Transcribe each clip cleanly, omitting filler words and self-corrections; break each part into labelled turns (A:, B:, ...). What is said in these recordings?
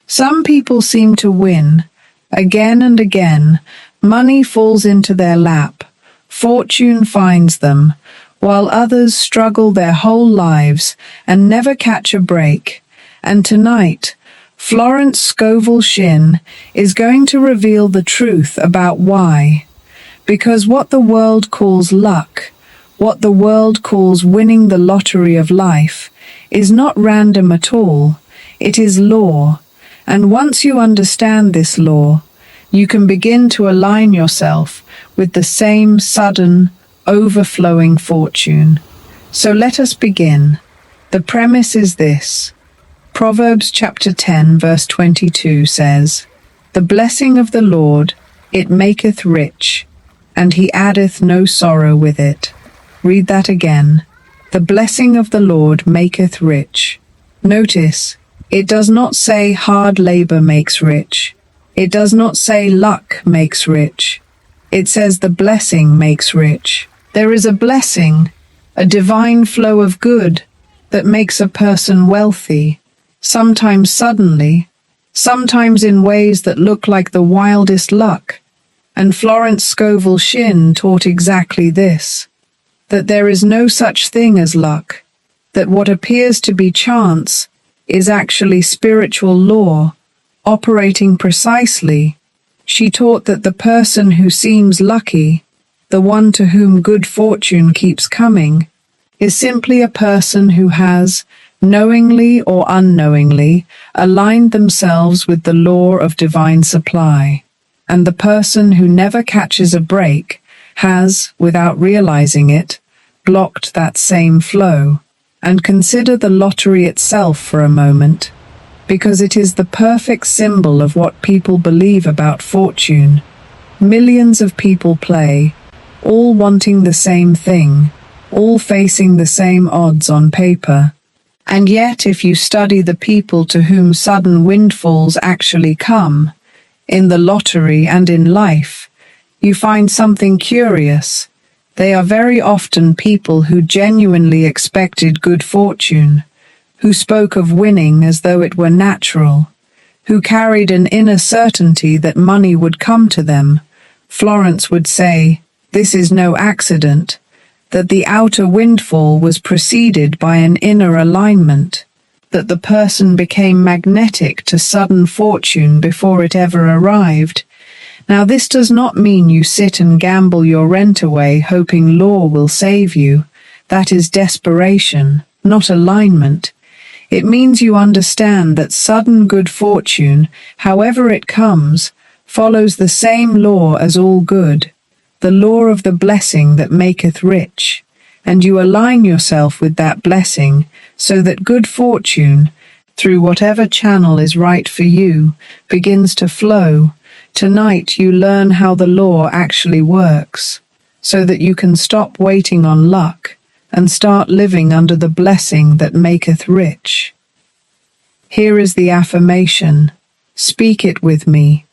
A: Some people seem to win. Again and again, money falls into their lap, fortune finds them, while others struggle their whole lives and never catch a break. And tonight, Florence Scovel Shinn is going to reveal the truth about why. Because what the world calls luck, what the world calls winning the lottery of life, is not random at all. It is law. And once you understand this law, you can begin to align yourself with the same sudden, overflowing fortune. So let us begin. The premise is this. Proverbs chapter 10 verse 22 says, "The blessing of the Lord, it maketh rich, and he addeth no sorrow with it." Read that again. The blessing of the Lord maketh rich. Notice, it does not say hard labor makes rich. It does not say luck makes rich. It says the blessing makes rich. There is a blessing, a divine flow of good that makes a person wealthy, sometimes suddenly, sometimes in ways that look like the wildest luck. And Florence Scovel Shinn taught exactly this, that there is no such thing as luck, that what appears to be chance is actually spiritual law, operating precisely. She taught that the person who seems lucky, the one to whom good fortune keeps coming, is simply a person who has, knowingly or unknowingly, aligned themselves with the law of divine supply. And the person who never catches a break has, without realizing it, blocked that same flow. And consider the lottery itself for a moment, because it is the perfect symbol of what people believe about fortune. Millions of people play, all wanting the same thing, all facing the same odds on paper. And yet, if you study the people to whom sudden windfalls actually come, in the lottery and in life, you find something curious. They are very often people who genuinely expected good fortune, who spoke of winning as though it were natural, who carried an inner certainty that money would come to them. Florence would say, this is no accident, that the outer windfall was preceded by an inner alignment, that the person became magnetic to sudden fortune before it ever arrived. Now, this does not mean you sit and gamble your rent away hoping law will save you. That is desperation, not alignment. It means you understand that sudden good fortune, however it comes, follows the same law as all good, the law of the blessing that maketh rich, and you align yourself with that blessing so that good fortune, through whatever channel is right for you, begins to flow. Tonight you learn how the law actually works, so that you can stop waiting on luck and start living under the blessing that maketh rich. Here is the affirmation. Speak it with me.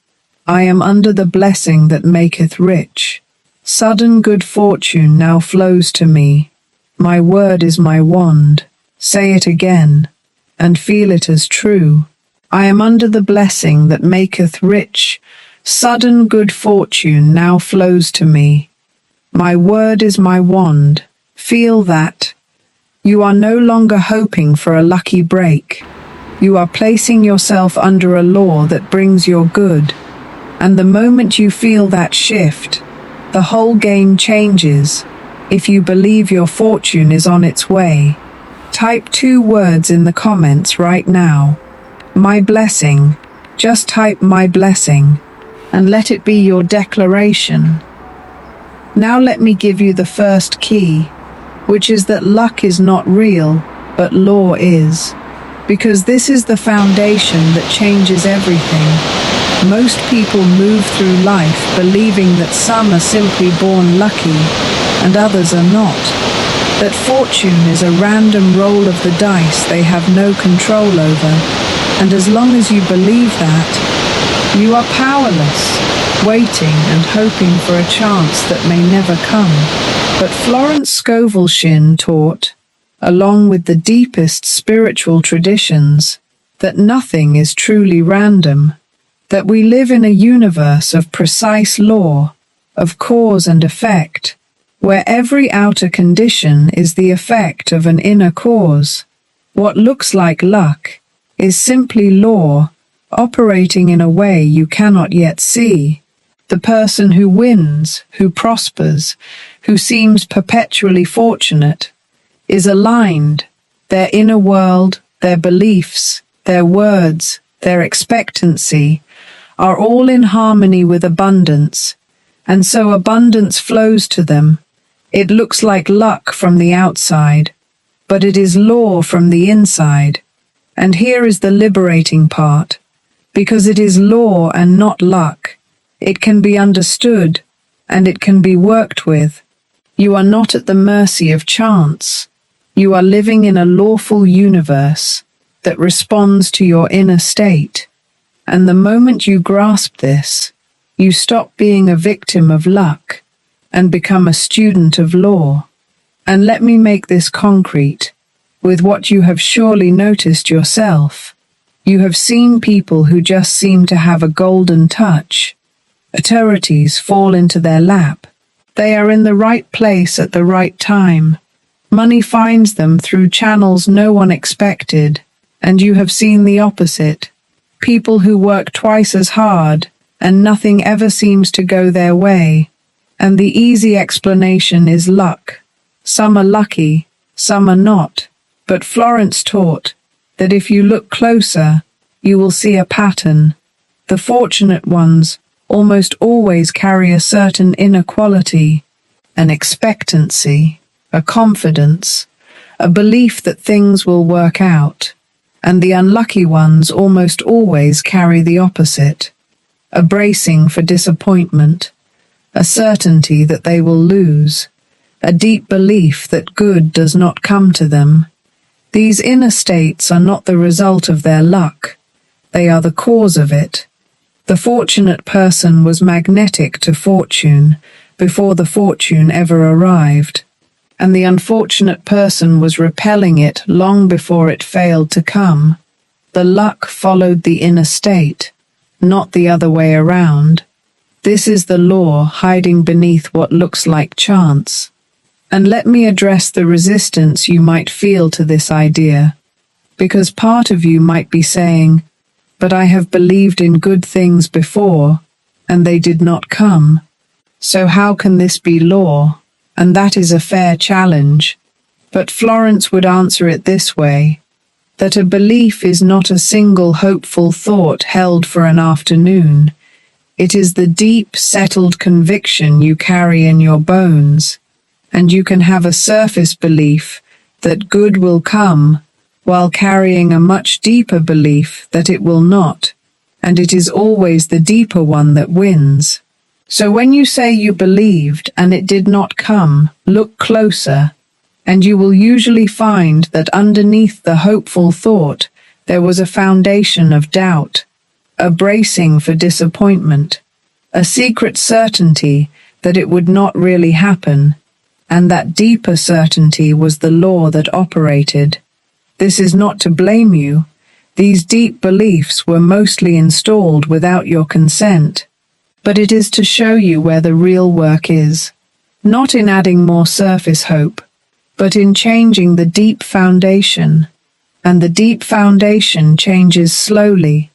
A: I am under the blessing that maketh rich. Sudden good fortune now flows to me. My word is my wand. Say it again, and feel it as true. I am under the blessing that maketh rich. Sudden good fortune now flows to me. My word is my wand. Feel that. You are no longer hoping for a lucky break. You are placing yourself under a law that brings your good. And the moment you feel that shift, the whole game changes. If you believe your fortune is on its way, type 2 words in the comments right now. My blessing. Just type my blessing, and let it be your declaration. Now let me give you the first key, which is that luck is not real, but law is. Because this is the foundation that changes everything. Most people move through life believing that some are simply born lucky and others are not. That fortune is a random roll of the dice they have no control over. And as long as you believe that, you are powerless, waiting and hoping for a chance that may never come. But Florence Scovel Shinn taught, along with the deepest spiritual traditions, that nothing is truly random, that we live in a universe of precise law, of cause and effect, where every outer condition is the effect of an inner cause. What looks like luck is simply law, operating in a way you cannot yet see. The person who wins, who prospers, who seems perpetually fortunate, is aligned. Their inner world, their beliefs, their words, their expectancy are all in harmony with abundance, and so abundance flows to them. It looks like luck from the outside, but it is law from the inside. And here is the liberating part. Because it is law and not luck, it can be understood and it can be worked with. You are not at the mercy of chance. You are living in a lawful universe that responds to your inner state. And the moment you grasp this, you stop being a victim of luck and become a student of law. And let me make this concrete with what you have surely noticed yourself. You have seen people who just seem to have a golden touch. Authorities fall into their lap. They are in the right place at the right time. Money finds them through channels no one expected. And you have seen the opposite. People who work twice as hard and nothing ever seems to go their way. And the easy explanation is luck. Some are lucky, some are not. But Florence taught that if you look closer, you will see a pattern. The fortunate ones almost always carry a certain inner quality, an expectancy, a confidence, a belief that things will work out. And the unlucky ones almost always carry the opposite, a bracing for disappointment, a certainty that they will lose, a deep belief that good does not come to them. These inner states are not the result of their luck, they are the cause of it. The fortunate person was magnetic to fortune before the fortune ever arrived, and the unfortunate person was repelling it long before it failed to come. The luck followed the inner state, not the other way around. This is the law hiding beneath what looks like chance. And let me address the resistance you might feel to this idea, because part of you might be saying, "But I have believed in good things before, and they did not come. So how can this be law?" And that is a fair challenge. But Florence would answer it this way, that a belief is not a single hopeful thought held for an afternoon. It is the deep, settled conviction you carry in your bones. And you can have a surface belief that good will come, while carrying a much deeper belief that it will not, and it is always the deeper one that wins. So when you say you believed and it did not come, look closer, and you will usually find that underneath the hopeful thought there was a foundation of doubt, a bracing for disappointment, a secret certainty that it would not really happen. And that deeper certainty was the law that operated. This is not to blame you. These deep beliefs were mostly installed without your consent. But it is to show you where the real work is. Not in adding more surface hope, but in changing the deep foundation. And the deep foundation changes slowly,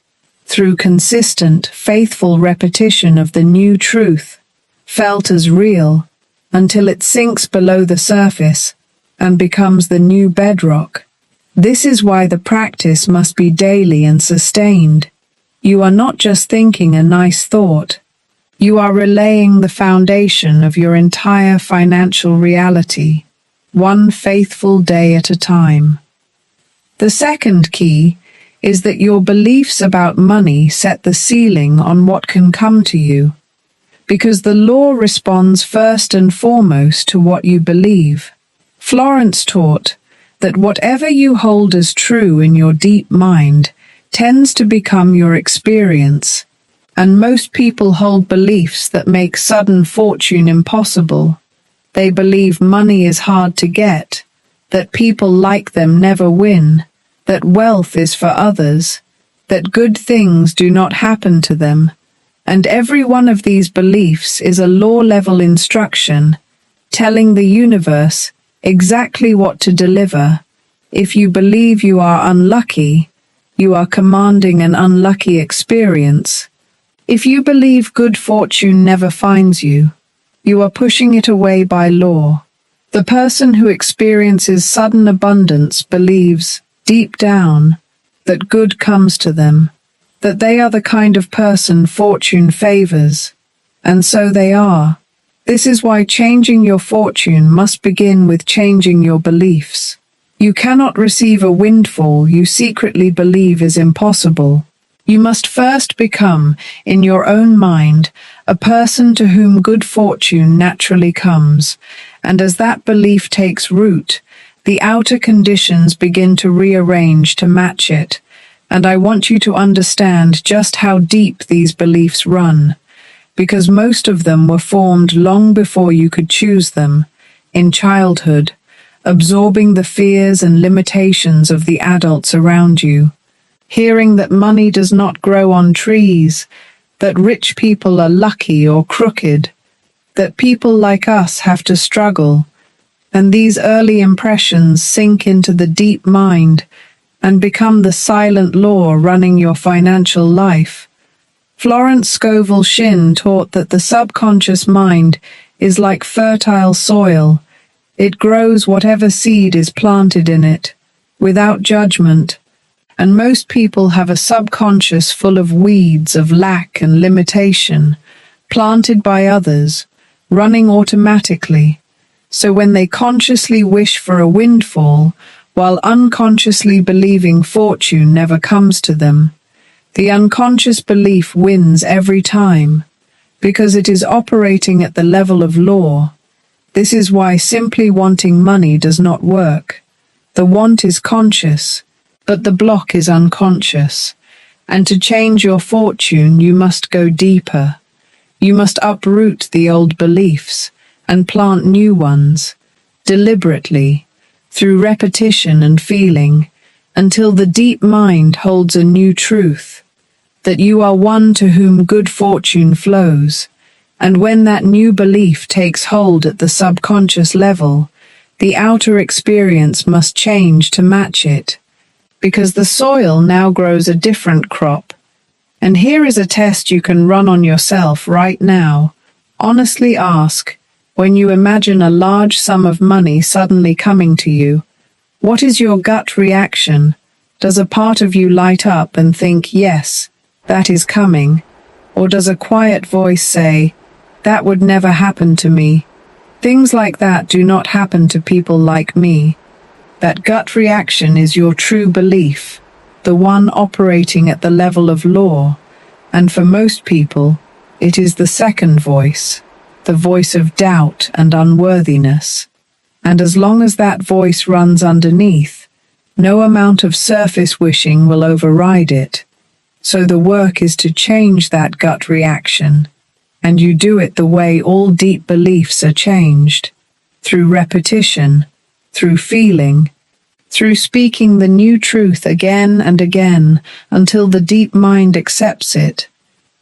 A: through consistent, faithful repetition of the new truth, felt as real, until it sinks below the surface and becomes the new bedrock. This is why the practice must be daily and sustained. You are not just thinking a nice thought. You are relaying the foundation of your entire financial reality, one faithful day at a time. The second key is that your beliefs about money set the ceiling on what can come to you. Because the law responds first and foremost to what you believe. Florence taught that whatever you hold as true in your deep mind tends to become your experience, and most people hold beliefs that make sudden fortune impossible. They believe money is hard to get, that people like them never win, that wealth is for others, that good things do not happen to them, and every one of these beliefs is a law-level instruction, telling the universe exactly what to deliver. If you believe you are unlucky, you are commanding an unlucky experience. If you believe good fortune never finds you, you are pushing it away by law. The person who experiences sudden abundance believes, deep down, that good comes to them, that they are the kind of person fortune favors, and so they are. This is why changing your fortune must begin with changing your beliefs. You cannot receive a windfall you secretly believe is impossible. You must first become, in your own mind, a person to whom good fortune naturally comes, and as that belief takes root, the outer conditions begin to rearrange to match it. And I want you to understand just how deep these beliefs run, because most of them were formed long before you could choose them, in childhood, absorbing the fears and limitations of the adults around you, hearing that money does not grow on trees, that rich people are lucky or crooked, that people like us have to struggle, and these early impressions sink into the deep mind and become the silent law running your financial life. Florence Scovel Shinn taught that the subconscious mind is like fertile soil. It grows whatever seed is planted in it, without judgment, and most people have a subconscious full of weeds of lack and limitation, planted by others, running automatically. So when they consciously wish for a windfall, while unconsciously believing fortune never comes to them, the unconscious belief wins every time, because it is operating at the level of law. This is why simply wanting money does not work. The want is conscious, but the block is unconscious. And to change your fortune, you must go deeper. You must uproot the old beliefs and plant new ones, deliberately, through repetition and feeling, until the deep mind holds a new truth, that you are one to whom good fortune flows. And when that new belief takes hold at the subconscious level, the outer experience must change to match it, because the soil now grows a different crop. And here is a test you can run on yourself right now. Honestly ask, when you imagine a large sum of money suddenly coming to you, what is your gut reaction? Does a part of you light up and think, yes, that is coming? Or does a quiet voice say, that would never happen to me? Things like that do not happen to people like me. That gut reaction is your true belief, the one operating at the level of law. And for most people, it is the second voice, the voice of doubt and unworthiness. And as long as that voice runs underneath, no amount of surface wishing will override it. So the work is to change that gut reaction. And you do it the way all deep beliefs are changed, through repetition, through feeling, through speaking the new truth again and again until the deep mind accepts it.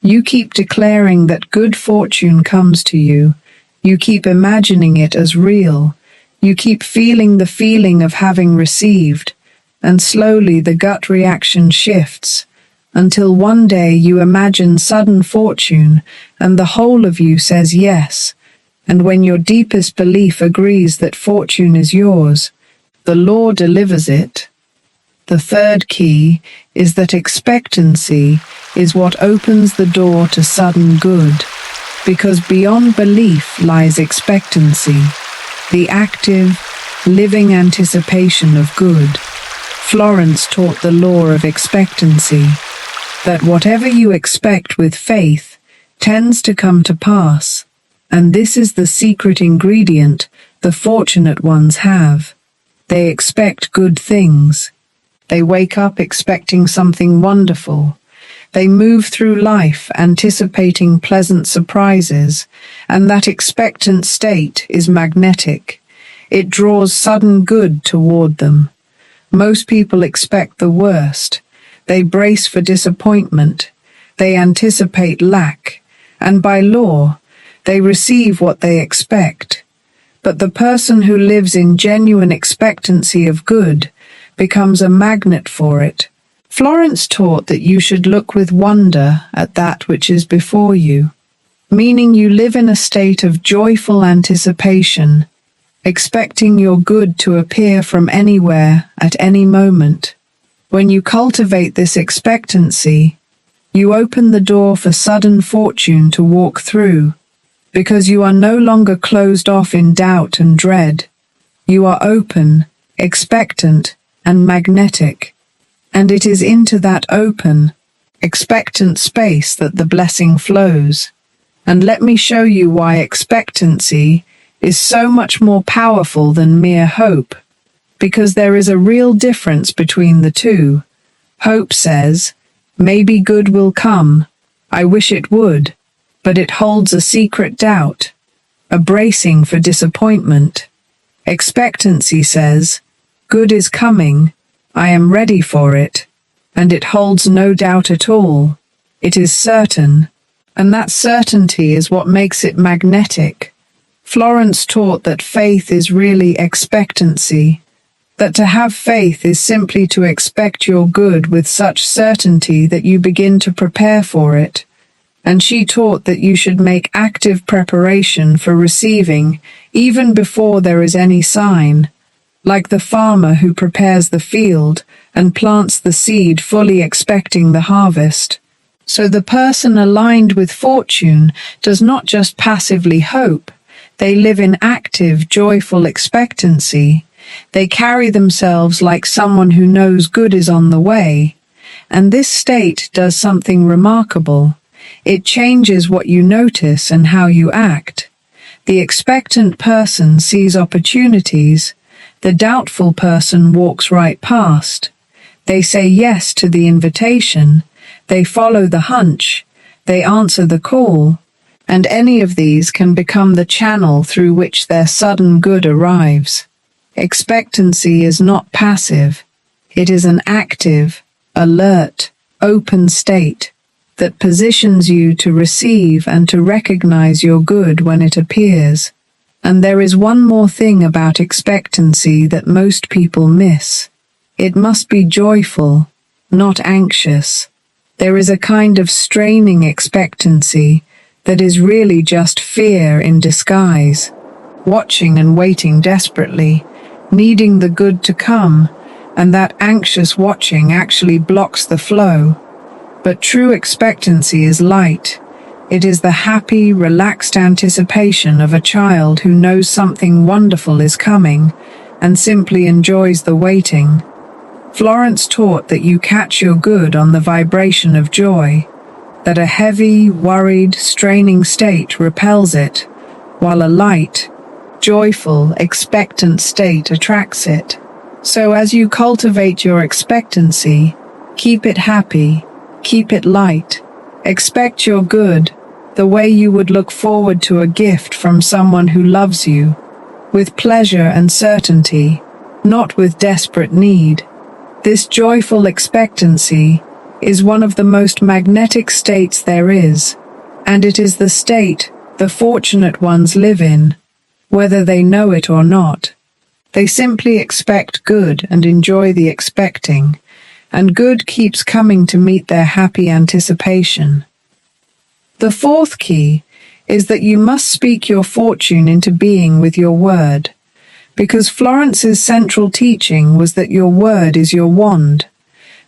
A: You keep declaring that good fortune comes to you. You keep imagining it as real. You keep feeling the feeling of having received, and slowly the gut reaction shifts, until one day you imagine sudden fortune, and the whole of you says yes. And when your deepest belief agrees that fortune is yours, the law delivers it. The third key is that expectancy is what opens the door to sudden good, because beyond belief lies expectancy, the active, living anticipation of good. Florence taught the law of expectancy, that whatever you expect with faith tends to come to pass, and this is the secret ingredient the fortunate ones have. They expect good things. They wake up expecting something wonderful. They move through life anticipating pleasant surprises, and that expectant state is magnetic. It draws sudden good toward them. Most people expect the worst. They brace for disappointment. They anticipate lack. And by law, they receive what they expect. But the person who lives in genuine expectancy of good becomes a magnet for it. Florence taught that you should look with wonder at that which is before you, meaning you live in a state of joyful anticipation, expecting your good to appear from anywhere at any moment. When you cultivate this expectancy, you open the door for sudden fortune to walk through, because you are no longer closed off in doubt and dread. You are open, expectant, and magnetic, and it is into that open, expectant space that the blessing flows. And let me show you why expectancy is so much more powerful than mere hope, because there is a real difference between the two. Hope says, maybe good will come, I wish it would, but it holds a secret doubt, a bracing for disappointment. Expectancy says, good is coming, I am ready for it, and it holds no doubt at all. It is certain, and that certainty is what makes it magnetic. Florence taught that faith is really expectancy, that to have faith is simply to expect your good with such certainty that you begin to prepare for it. And she taught that you should make active preparation for receiving even before there is any sign, like the farmer who prepares the field and plants the seed fully expecting the harvest. So the person aligned with fortune does not just passively hope, they live in active, joyful expectancy. They carry themselves like someone who knows good is on the way. And this state does something remarkable. It changes what you notice and how you act. The expectant person sees opportunities. The doubtful person walks right past. They say yes to the invitation. They follow the hunch. They answer the call. And any of these can become the channel through which their sudden good arrives. Expectancy is not passive. It is an active, alert, open state that positions you to receive and to recognize your good when it appears. And there is one more thing about expectancy that most people miss. It must be joyful, not anxious. There is a kind of straining expectancy that is really just fear in disguise, watching and waiting desperately, needing the good to come, and that anxious watching actually blocks the flow. But true expectancy is light. It is the happy, relaxed anticipation of a child who knows something wonderful is coming and simply enjoys the waiting. Florence taught that you catch your good on the vibration of joy, that a heavy, worried, straining state repels it, while a light, joyful, expectant state attracts it. So as you cultivate your expectancy, keep it happy, keep it light. Expect your good, the way you would look forward to a gift from someone who loves you, with pleasure and certainty, not with desperate need. This joyful expectancy is one of the most magnetic states there is, and it is the state the fortunate ones live in, whether they know it or not. They simply expect good and enjoy the expecting, and good keeps coming to meet their happy anticipation. The fourth key is that you must speak your fortune into being with your word, because Florence's central teaching was that your word is your wand,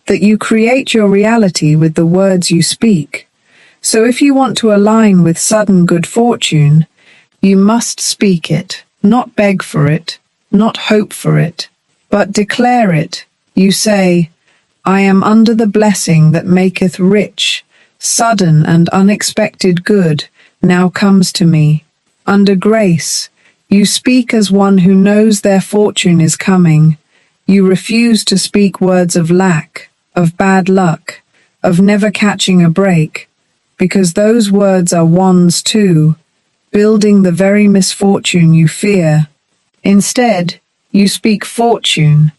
A: that you create your reality with the words you speak. So if you want to align with sudden good fortune, you must speak it, not beg for it, not hope for it, but declare it. You say, I am under the blessing that maketh rich, sudden and unexpected good now comes to me. Under grace, you speak as one who knows their fortune is coming. You refuse to speak words of lack, of bad luck, of never catching a break, because those words are wands too, building the very misfortune you fear. Instead, you speak fortune.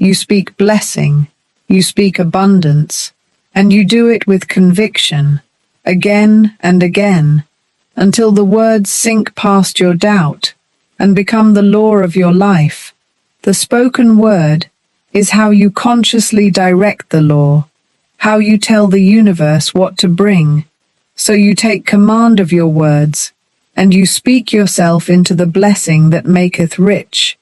A: You speak blessing, you speak abundance, and you do it with conviction, again and again, until the words sink past your doubt and become the law of your life. The spoken word is how you consciously direct the law, how you tell the universe what to bring. So you take command of your words, and you speak yourself into the blessing that maketh rich.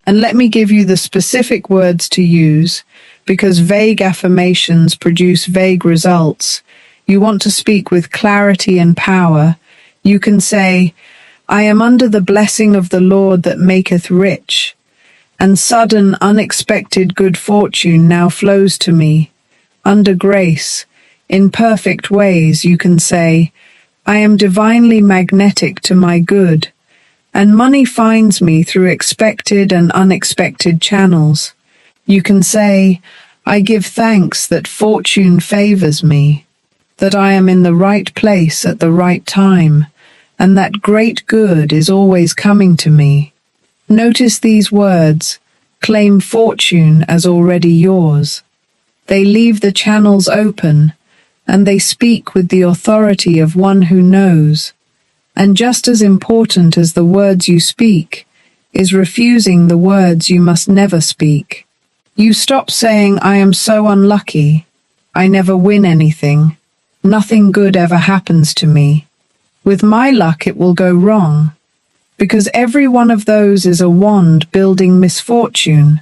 A: And let me give you the specific words to use, because vague affirmations produce vague results. You want to speak with clarity and power. You can say, I am under the blessing of the Lord that maketh rich, and sudden, unexpected good fortune now flows to me. Under grace, in perfect ways, you can say, I am divinely magnetic to my good, and money finds me through expected and unexpected channels. You can say, I give thanks that fortune favors me, that I am in the right place at the right time, and that great good is always coming to me. Notice these words, claim fortune as already yours. They leave the channels open, and they speak with the authority of one who knows. And just as important as the words you speak is refusing the words you must never speak. You stop saying, I am so unlucky, I never win anything, nothing good ever happens to me. With my luck it will go wrong, because every one of those is a wand building misfortune.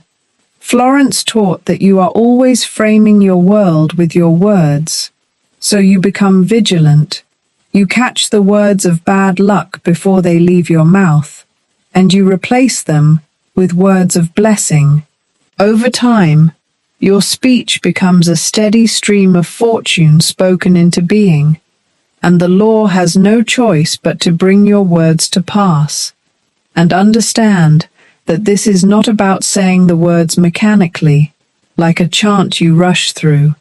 A: Florence taught that you are always framing your world with your words. So you become vigilant. You catch the words of bad luck before they leave your mouth, and you replace them with words of blessing. Over time, your speech becomes a steady stream of fortune spoken into being, and the law has no choice but to bring your words to pass. And understand that this is not about saying the words mechanically, like a chant you rush through.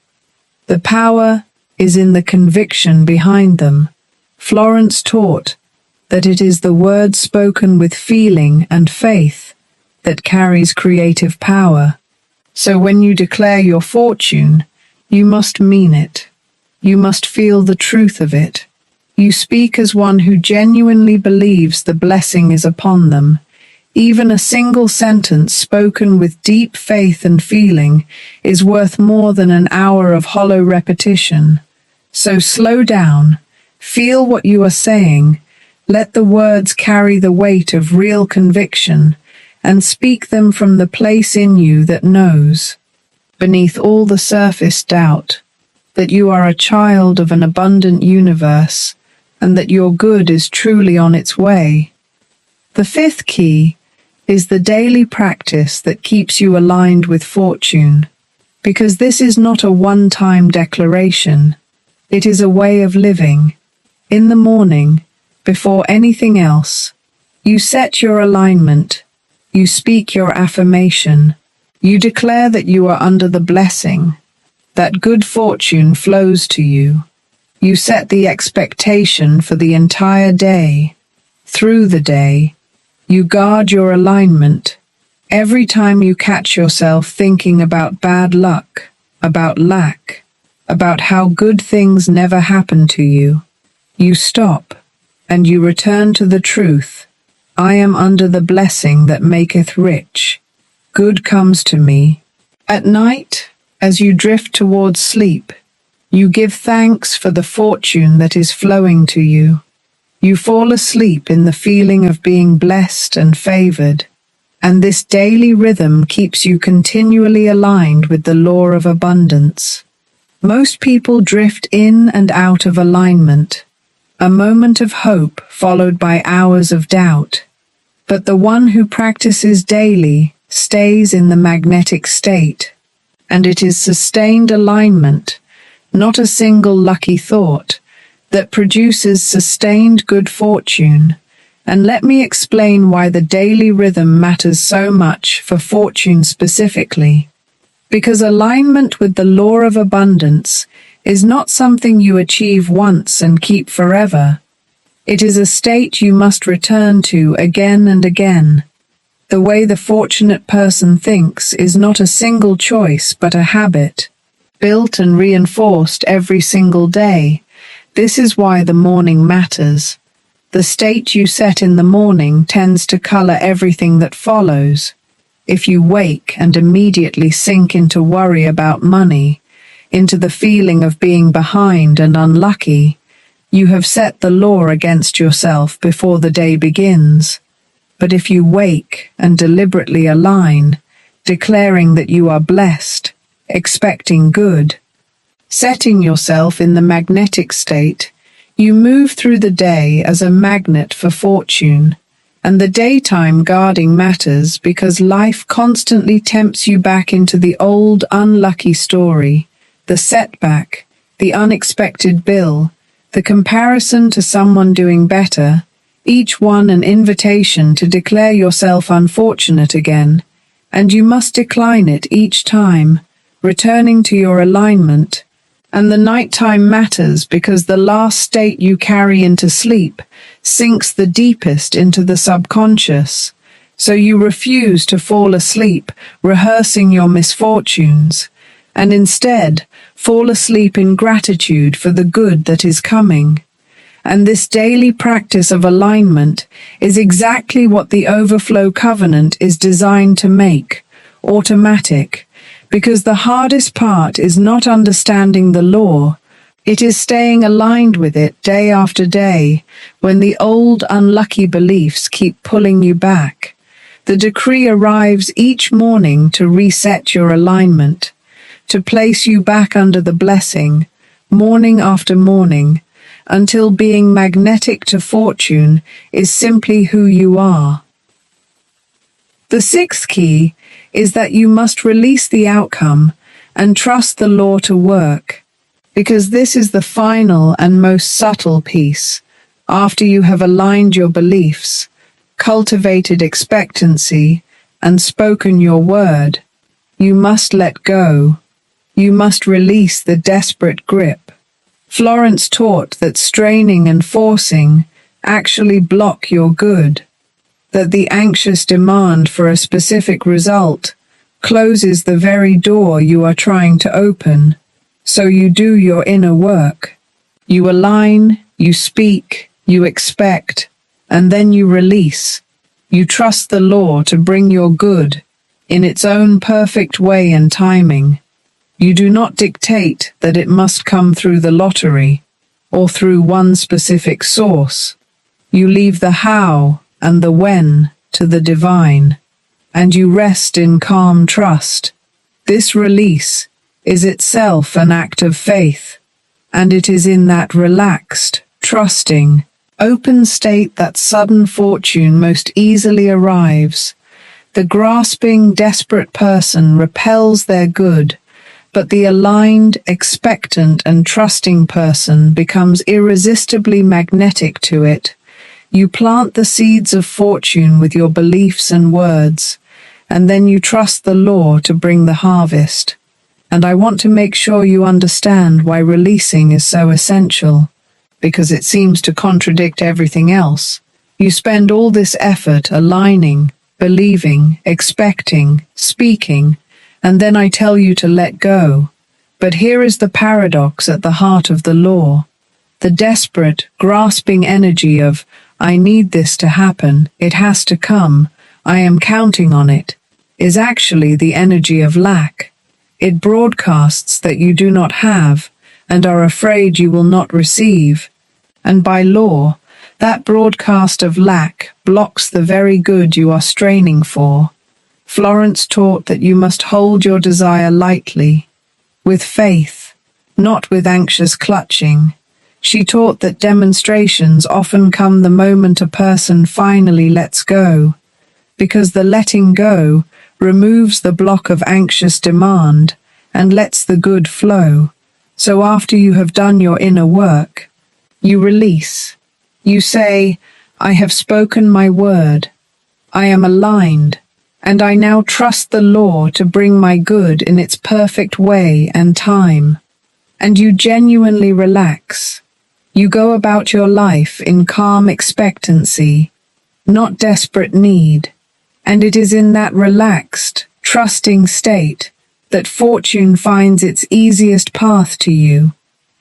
A: The power is in the conviction behind them. Florence taught that it is the word spoken with feeling and faith that carries creative power. So when you declare your fortune, you must mean it. You must feel the truth of it. You speak as one who genuinely believes the blessing is upon them. Even a single sentence spoken with deep faith and feeling is worth more than an hour of hollow repetition. So slow down, feel what you are saying, let the words carry the weight of real conviction, and speak them from the place in you that knows, beneath all the surface doubt, that you are a child of an abundant universe, and that your good is truly on its way. The fifth key is the daily practice that keeps you aligned with fortune, because this is not a one-time declaration. It is a way of living. In the morning, before anything else, you set your alignment, you speak your affirmation, you declare that you are under the blessing, that good fortune flows to you. You set the expectation for the entire day. Through the day, you guard your alignment. Every time you catch yourself thinking about bad luck, about lack, about how good things never happen to you, you stop, and you return to the truth. I am under the blessing that maketh rich. Good comes to me. At night, as you drift towards sleep, you give thanks for the fortune that is flowing to you. You fall asleep in the feeling of being blessed and favored, and this daily rhythm keeps you continually aligned with the law of abundance. Most people drift in and out of alignment, a moment of hope followed by hours of doubt. But the one who practices daily stays in the magnetic state, and it is sustained alignment, not a single lucky thought, that produces sustained good fortune. And let me explain why the daily rhythm matters so much for fortune specifically. Because alignment with the law of abundance is not something you achieve once and keep forever. It is a state you must return to again and again. The way the fortunate person thinks is not a single choice but a habit, built and reinforced every single day. This is why the morning matters. The state you set in the morning tends to color everything that follows. If you wake and immediately sink into worry about money, into the feeling of being behind and unlucky, you have set the law against yourself before the day begins. But if you wake and deliberately align, declaring that you are blessed, expecting good, setting yourself in the magnetic state, you move through the day as a magnet for fortune. And the daytime guarding matters because life constantly tempts you back into the old unlucky story, the setback, the unexpected bill, the comparison to someone doing better, each one an invitation to declare yourself unfortunate again, and you must decline it each time, returning to your alignment. And the nighttime matters because the last state you carry into sleep sinks the deepest into the subconscious. So you refuse to fall asleep rehearsing your misfortunes, and instead fall asleep in gratitude for the good that is coming. And this daily practice of alignment is exactly what the Overflow Covenant is designed to make, automatic. Because the hardest part is not understanding the law, it is staying aligned with it day after day when the old unlucky beliefs keep pulling you back. The decree arrives each morning to reset your alignment, to place you back under the blessing, morning after morning, until being magnetic to fortune is simply who you are. The sixth key is that you must release the outcome and trust the law to work, because this is the final and most subtle piece. After you have aligned your beliefs, cultivated expectancy, and spoken your word, you must let go. You must release the desperate grip. Florence taught that straining and forcing actually block your good, that the anxious demand for a specific result closes the very door you are trying to open. So you do your inner work. You align, you speak, you expect, and then you release. You trust the law to bring your good in its own perfect way and timing. You do not dictate that it must come through the lottery or through one specific source. You leave the how and the when to the divine, and you rest in calm trust. This release is itself an act of faith, and it is in that relaxed, trusting, open state that sudden fortune most easily arrives. The grasping, desperate person repels their good, but the aligned, expectant, and trusting person becomes irresistibly magnetic to it. You plant the seeds of fortune with your beliefs and words, and then you trust the law to bring the harvest. And I want to make sure you understand why releasing is so essential, because it seems to contradict everything else. You spend all this effort aligning, believing, expecting, speaking, and then I tell you to let go. But here is the paradox at the heart of the law. The desperate, grasping energy of, I need this to happen, it has to come, I am counting on it, is actually the energy of lack. It broadcasts that you do not have and are afraid you will not receive. And by law, that broadcast of lack blocks the very good you are straining for. Florence taught that you must hold your desire lightly, with faith, not with anxious clutching. She taught that demonstrations often come the moment a person finally lets go, because the letting go removes the block of anxious demand and lets the good flow. So after you have done your inner work, you release. You say, I have spoken my word. I am aligned, and I now trust the law to bring my good in its perfect way and time. And you genuinely relax. You go about your life in calm expectancy, not desperate need. And it is in that relaxed, trusting state that fortune finds its easiest path to you.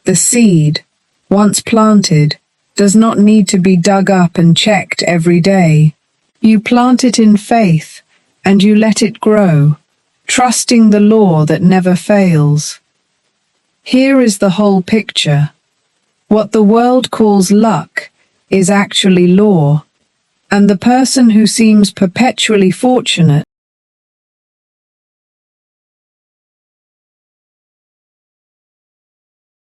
A: The seed, once planted, does not need to be dug up and checked every day. You plant it in faith, and you let it grow, trusting the law that never fails. Here is the whole picture. What the world calls luck is actually law, and the person who seems perpetually fortunate